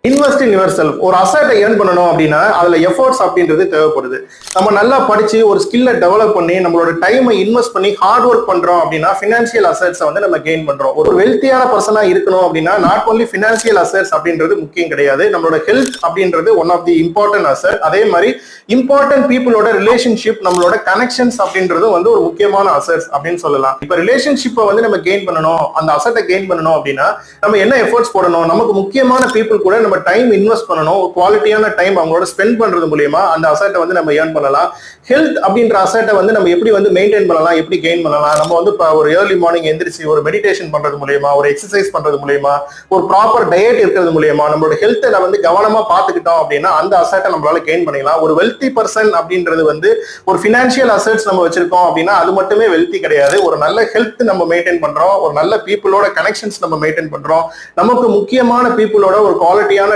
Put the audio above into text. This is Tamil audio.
Invest in your self. ஒரு அசட்டை ஏர்ன் பண்ணணும் அப்படின்னா அதுல எஃபோர்ட்ஸ் அப்படின்றது தேவைப்படுது. நம்ம நல்லா படிச்சு ஒரு ஸ்கில்லை டெவலப் பண்ணி நம்மளோட டைமை இன்வெஸ்ட் பண்ணி ஹார்ட் ஒர்க் பண்றோம் அப்படின்னா பினான்சியல் அசெட்ஸை வந்து நம்ம கெயின் பண்றோம். ஒரு வெல்த்தியான பர்சனா இருக்கணும் அப்படின்னா நாட் ஒன்லி பினான்சியல் அசெட்ஸ் அப்படின்றது முக்கியம் கிடையாது. நம்மளோட ஹெல்த் அப்படின்றது one of the important asset. அதே மாதிரி இம்பார்ட்டன்ட் பீப்புளோட ரிலேஷன்ஷிப், நம்மளோட கனெக்ஷன்ஸ் அப்படின்றது வந்து ஒரு முக்கியமான அசெட்ஸ் அப்படின்னு சொல்லலாம். இப்ப ரிலேஷன்ஷிப்பை வந்து நம்ம கெயின் பண்ணணும், அந்த அசெட்டை கெயின் பண்ணணும் அப்படின்னா நம்ம என்ன எஃபோர்ட்ஸ் போடணும்? நமக்கு முக்கியமான பீப்புள் கூட நம்ம டைம் இன்வெஸ்ட் பண்ணணும். குவாலிட்டியான டைம் அவங்களோட ஸ்பெண்ட் பண்றது மூலியமா அந்த அசெட்டை வந்து நம்ம ஏர்ன் பண்ணலாம். ஹெல்த் அப்படின்ற அசெட்டை வந்து நம்ம எப்படி வந்து மெயின்டைன் பண்ணலாம், எப்படி கெயின் பண்ணலாம்? நம்ம வந்து ஒரு ஏர்லி மார்னிங் எந்திரிச்சு ஒரு மெடிடேஷன் பண்றது மூலியமா, ஒரு எக்ஸசைஸ் பண்றது மூலியமா, ஒரு ப்ராப்பர் டயட் இருக்கிறது மூலியமா நம்மளோட ஹெல்த்தை வந்து கவனமா பாத்துக்கிட்டோம் அப்படின்னா அந்த அசெட்டை நம்மளால கெயின் பண்ணிக்கலாம். ஒரு வெல்தி பர்சன் அப்படின்றது வந்து ஒரு பினான்சியல் அசெட்ஸ் நம்ம வச்சிருக்கோம் அப்படின்னா அது மட்டுமே வெல்தி கிடையாது. ஒரு நல்ல ஹெல்த் நம்ம மெயின்டைன் பண்றோம், ஒரு நல்ல பீப்புளோட கனெக்ஷன்ஸ் நம்ம மெயின்டைன் பண்றோம், நமக்கு முக்கியமான பீப்புளோட ஒரு குவாலிட்டியான